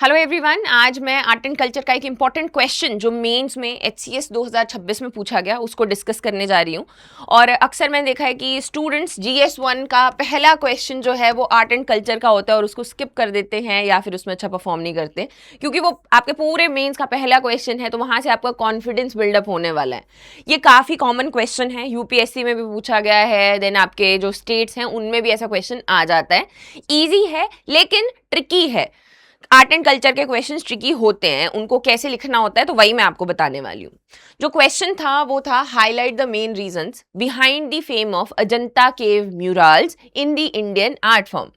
Hello everyone, आज मैं art and culture का एक इम्पॉर्टेंट क्वेश्चन जो मेंस में एचसीएस 2026 में पूछा गया उसको डिस्कस करने जा रही हूँ। और अक्सर मैंने देखा है कि स्टूडेंट्स जीएस 1 का पहला क्वेश्चन जो है वो आर्ट एंड कल्चर का होता है और उसको स्किप कर देते हैं या फिर उसमें अच्छा परफॉर्म नहीं करते, क्योंकि वो आपके पूरे मेंस का पहला क्वेश्चन है, तो वहाँ से आपका कॉन्फिडेंस बिल्डअप होने वाला है। ये काफ़ी कॉमन क्वेश्चन है, यूपीएससी में भी पूछा गया है, देन आपके जो स्टेट्स हैं उनमें भी ऐसा क्वेश्चन आ जाता है। ईजी है लेकिन ट्रिकी है। आर्ट एंड कल्चर के क्वेश्चंस ट्रिकी होते हैं, उनको कैसे लिखना होता है तो वही मैं आपको बताने वाली हूँ। जो क्वेश्चन था वो था highlight the main reasons behind the fame of Ajanta cave murals in the Indian art form.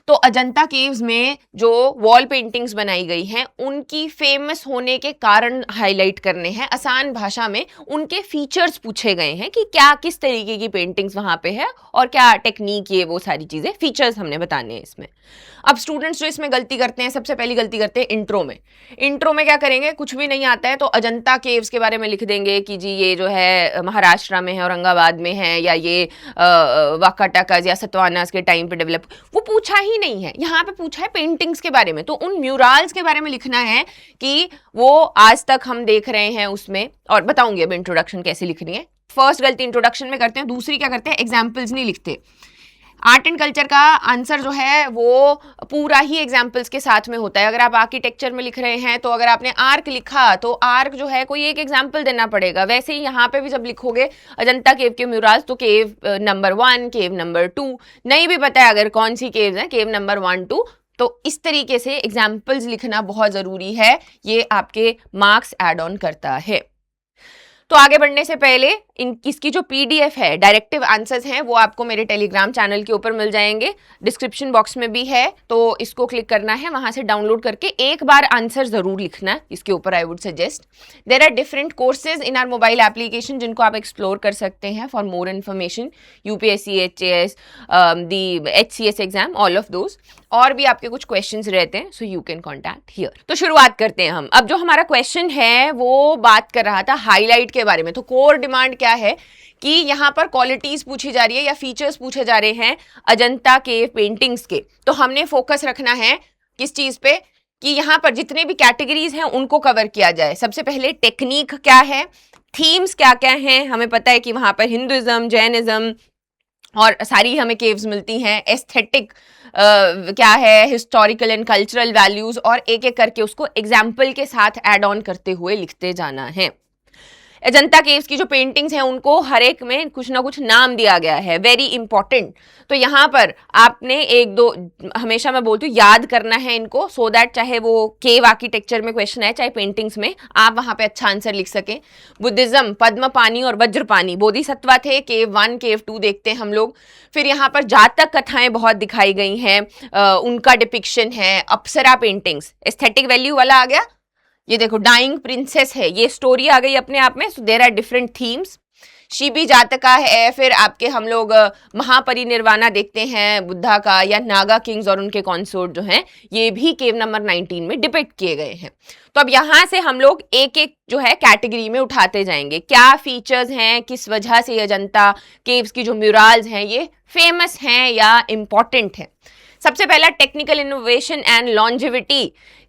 तो अजंता केव्स में जो वॉल पेंटिंग्स बनाई गई हैं उनकी फेमस होने के कारण हाईलाइट करने हैं। आसान भाषा में उनके फीचर्स पूछे गए हैं कि क्या किस तरीके की पेंटिंग्स वहां पे है और क्या टेक्निक, ये वो सारी चीजें, फीचर्स हमने बताने हैं इसमें। अब स्टूडेंट्स जो इसमें गलती करते हैं, सबसे पहली गलती करते हैं इंट्रो में क्या करेंगे, कुछ भी नहीं आता है तो अजंता केव्स के बारे में लिख देंगे कि जी ये जो है महाराष्ट्र में है, औरंगाबाद में है, या ये वाकाटाकाज या सतवानास के टाइम पे डेवलप। वो पूछा ही नहीं है, यहाँ पे पूछा है पेंटिंग्स के बारे में, तो उन म्यूरल्स के बारे में लिखना है कि वो आज तक हम देख रहे हैं उसमें। और बताऊंगी अब इंट्रोडक्शन कैसे लिखनी है। फर्स्ट गलती इंट्रोडक्शन में करते हैं, दूसरी क्या करते हैं, एग्जाम्पल्स नहीं लिखते। आर्ट एंड कल्चर का आंसर जो है वो पूरा ही एग्जाम्पल्स के साथ में होता है। अगर आप आर्किटेक्चर में लिख रहे हैं तो अगर आपने आर्क लिखा तो आर्क जो है कोई एक एग्जाम्पल देना पड़ेगा। वैसे ही यहाँ पे भी जब लिखोगे अजंता केव के म्यूरल्स तो केव नंबर 1, केव नंबर 2, नहीं भी पता है अगर कौन सी केव्स हैं, केव नंबर 1, 2, तो इस तरीके से एग्जाम्पल्स लिखना बहुत ज़रूरी है। ये आपके मार्क्स एड ऑन करता है। तो आगे बढ़ने से पहले इसकी जो पीडीएफ है, डायरेक्टिव आंसर्स हैं, वो आपको मेरे टेलीग्राम चैनल के ऊपर मिल जाएंगे, डिस्क्रिप्शन बॉक्स में भी है, तो इसको क्लिक करना है, वहां से डाउनलोड करके एक बार आंसर जरूर लिखना है इसके ऊपर। I would suggest there are different courses in our mobile application जिनको आप एक्सप्लोर कर सकते हैं for more information, UPSC, HAS, the HCS exam, all of those. और भी आपके कुछ क्वेश्चंस रहते हैं, so you can contact here. तो शुरुआत करते हैं हम। अब जो हमारा क्वेश्चन है वो बात कर रहा था हाईलाइट के बारे में। तो कोर डिमांड क्या है कि यहाँ पर क्वालिटीज पूछी जा रही है या फीचर्स पूछे जा रहे हैं अजंता के पेंटिंग्स के, तो हमने फोकस रखना है किस चीज पे कि यहाँ पर जितने भी कैटेगरीज हैं उनको कवर किया जाए। सबसे पहले टेक्निक क्या है, थीम्स क्या क्या हैं, हमें पता है कि वहां पर हिंदुइज्म, जैनिज्म और सारी हमें केव्स मिलती हैं। एस्थेटिक क्या है, हिस्टोरिकल एंड कल्चरल वैल्यूज, और एक एक करके उसको एग्जाम्पल के साथ एड ऑन करते हुए लिखते जाना है। अजंता केव्स की जो पेंटिंग्स हैं उनको हर एक में कुछ ना कुछ नाम दिया गया है, वेरी इंपॉर्टेंट। तो यहाँ पर आपने एक दो, हमेशा मैं बोलती हूँ याद करना है इनको, सो दैट चाहे वो केव आर्किटेक्चर में क्वेश्चन है चाहे पेंटिंग्स में, आप वहां पे अच्छा आंसर लिख सकें। बुद्धिज्म, पद्म पानी और वज्रपानी बोधिसत्वा थे, केव 1, केव 2 देखते हैं हम लोग। फिर यहाँ पर जातक कथाएं बहुत दिखाई गई हैं, उनका डिपिक्शन है। अप्सरा पेंटिंग्स, एस्थेटिक वैल्यू वाला आ गया, ये देखो डाइंग प्रिंसेस है, ये स्टोरी आ गई अपने आप में। So there are different themes. Shibi Jataka है, फिर आपके हम लोग महापरिनिर्वाणा देखते हैं बुद्धा का, या नागा किंग्स और उनके कॉन्सोर्ट जो हैं, ये भी केव नंबर 19 में डिपिक्ट किए गए हैं। तो अब यहाँ से हम लोग एक एक जो है कैटेगरी में उठाते जाएंगे, क्या फीचर्स हैं, किस वजह से अजंता केव्स की जो म्यूरल्स हैं ये फेमस हैं या इंपॉर्टेंट है। सबसे पहला टेक्निकल इनोवेशन एंड लॉन्जिविटी,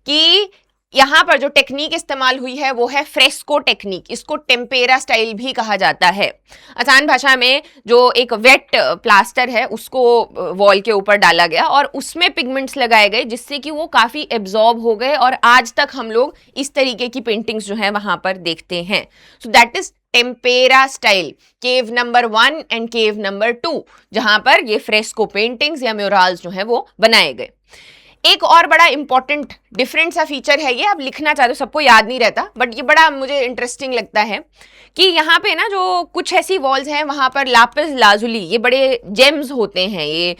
कि यहाँ पर जो टेक्निक इस्तेमाल हुई है वो है फ्रेस्को टेक्निक, इसको टेम्पेरा स्टाइल भी कहा जाता है। आसान भाषा में जो एक वेट प्लास्टर है उसको वॉल के ऊपर डाला गया और उसमें पिगमेंट्स लगाए गए जिससे कि वो काफ़ी एब्जॉर्ब हो गए, और आज तक हम लोग इस तरीके की पेंटिंग्स जो है वहाँ पर देखते हैं। So that is tempera style, cave number 1 and cave number 2, जहाँ पर ये फ्रेस्को पेंटिंग्स या म्यूरल्स जो है वो बनाए गए। एक और बड़ा इंपॉर्टेंट डिफरेंट सा फीचर है, ये आप लिखना चाहते हो, सबको याद नहीं रहता बट ये बड़ा मुझे इंटरेस्टिंग लगता है कि यहाँ पे ना जो कुछ ऐसी वॉल्स हैं वहाँ पर लापिस लाजुली, ये बड़े जेम्स होते हैं, ये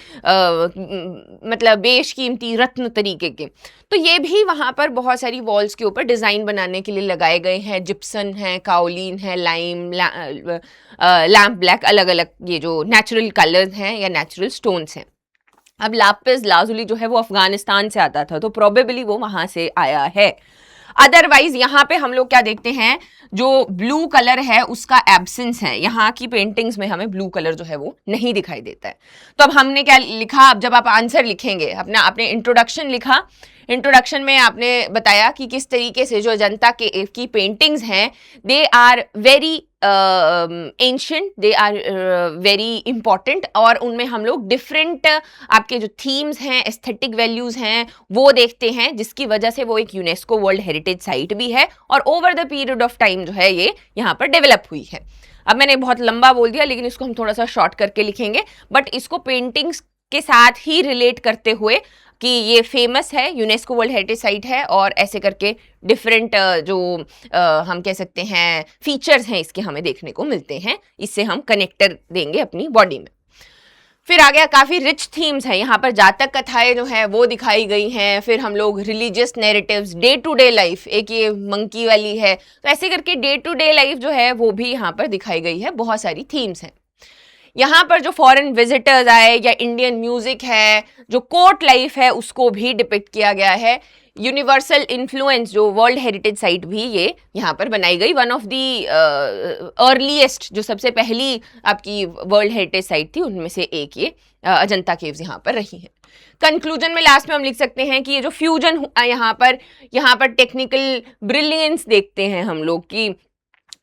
मतलब बेशकीमती रत्न तरीके के, तो ये भी वहाँ पर बहुत सारी वॉल्स के ऊपर डिज़ाइन बनाने के लिए लगाए गए हैं। जिप्सन है, काओलिन है, लाइम, लैम्प ब्लैक, अलग अलग ये जो नेचुरल कलर्स हैं या नेचुरल स्टोन्स हैं। अब लापिस लाजुली जो है वो अफगानिस्तान से आता था, तो प्रोबेबली वो वहां से आया है। अदरवाइज यहाँ पे हम लोग क्या देखते हैं, जो ब्लू कलर है उसका एब्सेंस है, यहाँ की पेंटिंग्स में हमें ब्लू कलर जो है वो नहीं दिखाई देता है। तो अब हमने क्या लिखा, अब जब आप आंसर लिखेंगे, अपना आपने इंट्रोडक्शन लिखा, इंट्रोडक्शन में आपने बताया कि किस तरीके से जो अजंता की पेंटिंग्स हैं they are very ancient, they are very important, और उनमें हम लोग डिफरेंट आपके जो थीम्स हैं, एस्थेटिक वैल्यूज हैं, वो देखते हैं, जिसकी वजह से वो एक यूनेस्को वर्ल्ड हेरिटेज साइट भी है और over the period of time जो है ये यहाँ पर डेवलप हुई है। अब मैंने बहुत लंबा बोल दिया, लेकिन इसको हम थोड़ा सा शॉर्ट करके लिखेंगे, बट इसको पेंटिंग्स के साथ ही रिलेट करते हुए कि ये फेमस है, यूनेस्को वर्ल्ड हेरिटेज साइट है, और ऐसे करके डिफरेंट जो हम कह सकते हैं फीचर्स हैं इसके हमें देखने को मिलते हैं, इससे हम कनेक्टर देंगे अपनी बॉडी में। फिर आ गया काफ़ी रिच थीम्स हैं यहाँ पर, जातक कथाएं जो है वो दिखाई गई हैं, फिर हम लोग religious narratives, day to day life, एक ये मंकी वाली है, तो ऐसे करके डे टू डे लाइफ जो है वो भी यहाँ पर दिखाई गई है, बहुत सारी थीम्स हैं। यहाँ पर जो फॉरेन विजिटर्स आए या इंडियन म्यूजिक है, जो कोर्ट लाइफ है, उसको भी डिपिक्ट किया गया है। यूनिवर्सल इन्फ्लुएंस जो वर्ल्ड हेरिटेज साइट भी ये यहाँ पर बनाई गई, वन ऑफ दी अर्लीस्ट, जो सबसे पहली आपकी वर्ल्ड हेरिटेज साइट थी उनमें से एक ये अजंता केव्स यहाँ पर रही है। कंक्लूजन में लास्ट में हम लिख सकते हैं कि ये जो फ्यूजन यहाँ पर टेक्निकल ब्रिलियंस देखते हैं हम लोग कि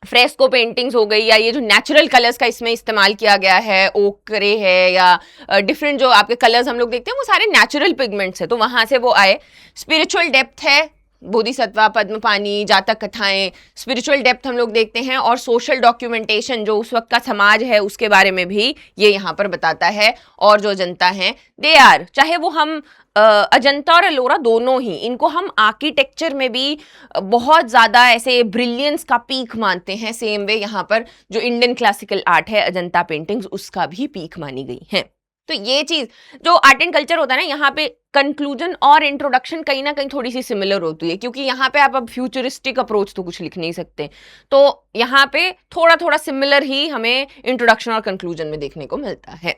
फ्रेस्को पेंटिंग्स हो गई, या ये जो नेचुरल कलर्स का इसमें इस्तेमाल किया गया है, ओकरे है या डिफरेंट जो आपके कलर्स हम लोग देखते हैं वो सारे नेचुरल पिगमेंट्स है, तो वहां से वो आए। स्पिरिचुअल डेप्थ है, बोधिसत्वा, पद्मपानी, जातक कथाएं, स्पिरिचुअल डेप्थ हम लोग देखते हैं, और सोशल डॉक्यूमेंटेशन जो उस वक्त का समाज है उसके बारे में भी ये यहाँ पर बताता है। और जो अजंता हैं दे आर, चाहे वो हम अजंता और एलोरा दोनों ही, इनको हम आर्किटेक्चर में भी बहुत ज़्यादा ऐसे ब्रिलियंस का पीक मानते हैं, सेम वे यहाँ पर जो इंडियन क्लासिकल आर्ट है अजंता पेंटिंग्स उसका भी पीक मानी गई है। तो ये चीज़ जो आर्ट एंड कल्चर होता है ना, यहाँ पे कंक्लूजन और इंट्रोडक्शन कहीं ना कहीं थोड़ी सी सिमिलर होती है, क्योंकि यहाँ पे आप अब फ्यूचरिस्टिक अप्रोच तो कुछ लिख नहीं सकते, तो यहाँ पे थोड़ा थोड़ा सिमिलर ही हमें इंट्रोडक्शन और कंक्लूजन में देखने को मिलता है।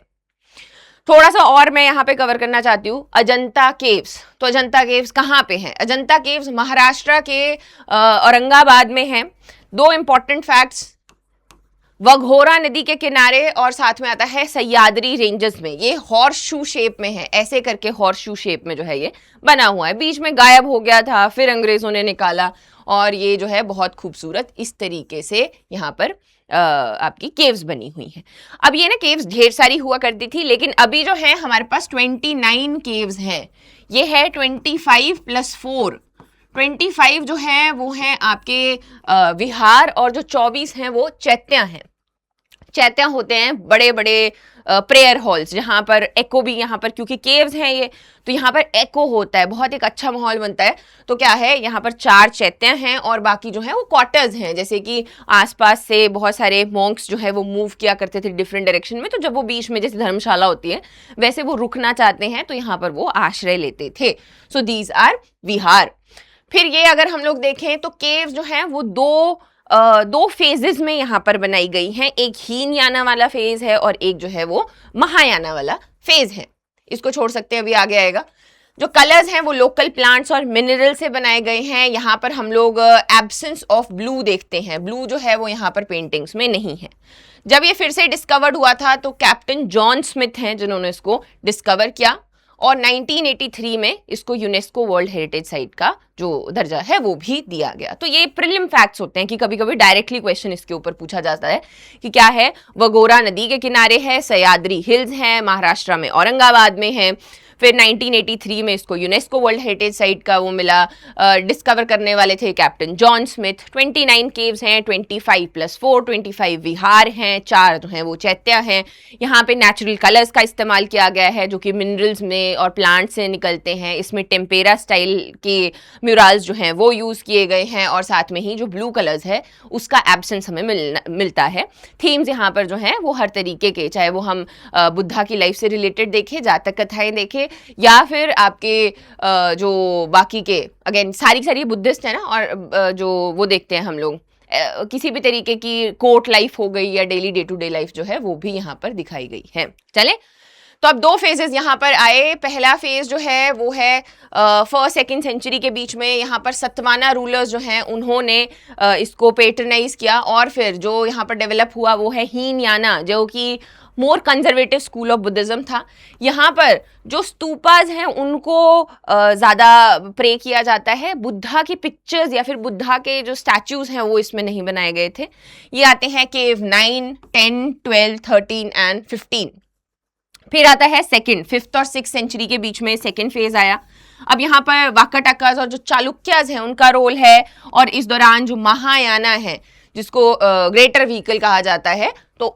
थोड़ा सा और मैं यहाँ पे कवर करना चाहती हूँ अजंता केव्स। तो अजंता केव्स कहाँ पे हैं? अजंता केव्स महाराष्ट्र के औरंगाबाद में हैं। दो इंपॉर्टेंट फैक्ट्स, वघोरा नदी के किनारे और साथ में आता है सह्याद्री रेंजेस में। ये हॉर्स शू शेप में है, ऐसे करके हॉर्स शू शेप में जो है ये बना हुआ है, बीच में गायब हो गया था, फिर अंग्रेजों ने निकाला, और ये जो है बहुत खूबसूरत इस तरीके से यहाँ पर आपकी केव्स बनी हुई हैं। अब ये ना केव्स ढेर सारी हुआ करती थी, लेकिन अभी जो है हमारे पास 29 केव्स हैं। ये है 25 + 4, 25 जो है वो हैं आपके विहार, और जो 24 हैं वो चैत्या हैं। चैत्या होते हैं बड़े बड़े प्रेयर हॉल्स, जहाँ पर एको भी, यहाँ पर क्योंकि केव्स हैं ये, तो यहाँ पर एको होता है, बहुत एक अच्छा माहौल बनता है। तो क्या है, यहाँ पर 4 चैत्या हैं और बाकी जो है वो क्वार्टर्स हैं, जैसे कि आसपास से बहुत सारे मॉन्क्स जो है वो मूव किया करते थे डिफरेंट डायरेक्शन में, तो जब वो बीच में जैसे धर्मशाला होती है वैसे वो रुकना चाहते हैं तो यहाँ पर वो आश्रय लेते थे। सो दीज आर विहार। फिर ये अगर हम लोग देखें तो केव्स जो हैं वो दो फेजेस में यहाँ पर बनाई गई हैं, एक हीनयाना वाला फेज है और एक जो है वो महायाना वाला फेज है। इसको छोड़ सकते हैं, अभी आगे आएगा। जो कलर्स हैं वो लोकल प्लांट्स और मिनरल से बनाए गए हैं। यहाँ पर हम लोग एब्सेंस ऑफ ब्लू देखते हैं, ब्लू जो है वो यहाँ पर पेंटिंग्स में नहीं है। जब ये फिर से डिस्कवर्ड हुआ था तो कैप्टन जॉन स्मिथ हैं जिन्होंने इसको डिस्कवर किया, और 1983 में इसको यूनेस्को वर्ल्ड हेरिटेज साइट का जो दर्जा है वो भी दिया गया। तो ये प्रीलिम फैक्ट्स होते हैं कि कभी कभी डायरेक्टली क्वेश्चन इसके ऊपर पूछा जाता है कि क्या है, वघोरा नदी के किनारे है, सह्याद्री हिल्स हैं, महाराष्ट्र में औरंगाबाद में है। फिर 1983 में इसको यूनेस्को वर्ल्ड हेरिटेज साइट का वो मिला, डिस्कवर करने वाले थे कैप्टन जॉन स्मिथ। 29 केव्स हैं, 25 + 4, 25 विहार हैं, 4 जो हैं वो चैत्या हैं। यहाँ पे नेचुरल कलर्स का इस्तेमाल किया गया है जो कि मिनरल्स में और प्लांट से निकलते हैं। इसमें टेम्पेरा स्टाइल के म्यूरल्स जो हैं वो यूज़ किए गए हैं, और साथ में ही जो ब्लू कलर्स है उसका एब्सेंस हमें मिलता है। थीम्स यहाँ पर जो हैं वो हर तरीके के, चाहे वो हम बुद्धा की लाइफ से रिलेटेड देखें, जातक कथाएं देखें, या फिर आपके जो बाकी के अगेन सारी बुद्धिस्ट है ना, और जो वो देखते हैं हम लोग किसी भी तरीके की कोर्ट लाइफ हो गई या daily day to day life जो है वो भी यहाँ पर दिखाई गई है। चले, तो अब 2 फेजेस यहाँ पर आए। पहला फेज जो है वो है 1st-2nd सेंचुरी के बीच में। यहाँ पर सतवाना रूलर्स जो हैं उन्होंने इसको पेट्रनाइज किया, और फिर जो यहाँ पर डेवलप हुआ वो है हीनयाना, जो कि मोर कंजर्वेटिव स्कूल ऑफ बुद्धिज्म था। यहाँ पर जो स्तूपाज हैं उनको ज़्यादा प्रे किया जाता है, बुद्धा की पिक्चर्स या फिर बुद्धा के जो स्टैचूज हैं वो इसमें नहीं बनाए गए थे। ये आते हैं केव 9, 10, 12, 13 एंड 15। फिर आता है सेकंड, 5th और 6th सेंचुरी के बीच में सेकंड फेज आया। अब यहाँ पर वाकाटकास और जो चालुक्यास हैं उनका रोल है, और इस दौरान जो महायाना है जिसको ग्रेटर व्हीकल कहा जाता है, तो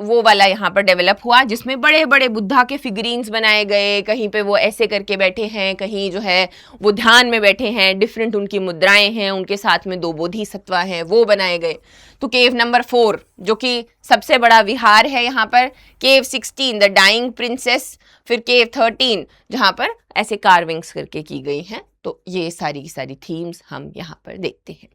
वो वाला यहाँ पर डेवलप हुआ, जिसमें बड़े बड़े बुद्धा के फिगरीन्स बनाए गए। कहीं पे वो ऐसे करके बैठे हैं, कहीं जो है वो ध्यान में बैठे हैं, डिफरेंट उनकी मुद्राएं हैं, उनके साथ में 2 बोधिसत्व हैं, वो बनाए गए। तो केव नंबर 4 जो कि सबसे बड़ा विहार है यहाँ पर, केव 16 द डाइंग प्रिंसेस, फिर केव 13 जहाँ पर ऐसे कार्विंग्स करके की गई हैं। तो ये सारी की सारी थीम्स हम यहाँ पर देखते हैं।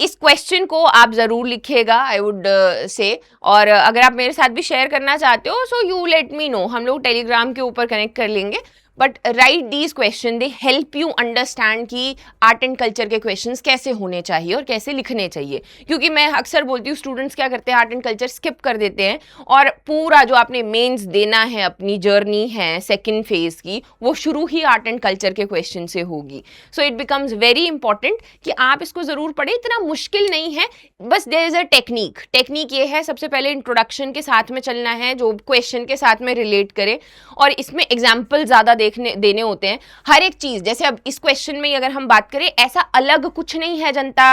इस क्वेश्चन को आप ज़रूर लिखिएगा, आई वुड से, और अगर आप मेरे साथ भी शेयर करना चाहते हो so you let me know, हम लोग टेलीग्राम के ऊपर कनेक्ट कर लेंगे। But right these question, they help you understand कि आर्ट एंड कल्चर के क्वेश्चंस कैसे होने चाहिए और कैसे लिखने चाहिए। क्योंकि मैं अक्सर बोलती हूँ स्टूडेंट्स क्या करते हैं, आर्ट एंड कल्चर स्किप कर देते हैं, और पूरा जो आपने मेंस देना है, अपनी जर्नी है सेकंड फेज की, वो शुरू ही आर्ट एंड कल्चर के क्वेश्चन से होगी। So it becomes very important कि आप इसको ज़रूर पढ़ें। इतना मुश्किल नहीं है, बस देयर इज़ अ टेक्निक ये है, सबसे पहले इंट्रोडक्शन के साथ में चलना है जो क्वेश्चन के साथ में रिलेट करे, और इसमें एग्जाम्पल ज़्यादा देने होते हैं हर एक चीज। जैसे अब इस क्वेश्चन में अगर हम बात करें, ऐसा अलग कुछ नहीं है जनता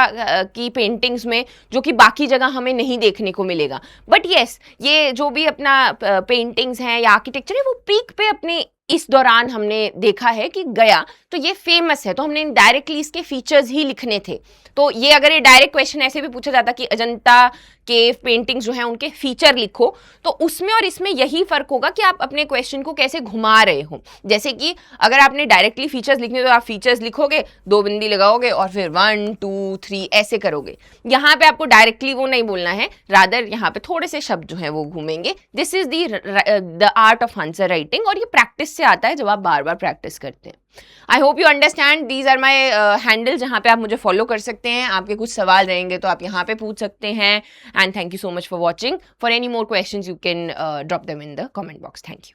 की पेंटिंग्स में जो कि बाकी जगह हमें नहीं देखने को मिलेगा। बट यस, ये जो भी अपना पेंटिंग्स हैं या आर्किटेक्चर है वो पीक पे अपने इस दौरान हमने देखा है कि गया, तो ये फेमस है, तो हमने डायरेक्टली इसके फीचर्स ही लिखने थे। तो ये अगर ये डायरेक्ट क्वेश्चन ऐसे भी पूछा जाता कि अजंता के पेंटिंग्स जो हैं उनके फीचर लिखो, तो उसमें और इसमें यही फर्क होगा कि आप अपने क्वेश्चन को कैसे घुमा रहे हो। जैसे कि अगर आपने डायरेक्टली फीचर्स लिखने तो आप फीचर्स लिखोगे, 2 बिंदी लगाओगे और फिर 1 2 3 ऐसे करोगे। यहाँ पे आपको डायरेक्टली वो नहीं बोलना है, रादर यहाँ पे थोड़े से शब्द जो है वो घूमेंगे। This is the art of answer writing, और ये प्रैक्टिस से आता है जब आप बार बार प्रैक्टिस करते हैं। I hope you understand, these are my handle जहाँ पे आप मुझे फॉलो कर सकते हैं। आपके कुछ सवाल रहेंगे तो आप यहाँ पे पूछ सकते हैं। And thank you so much for watching. For any more questions you can drop them in the comment box. Thank you.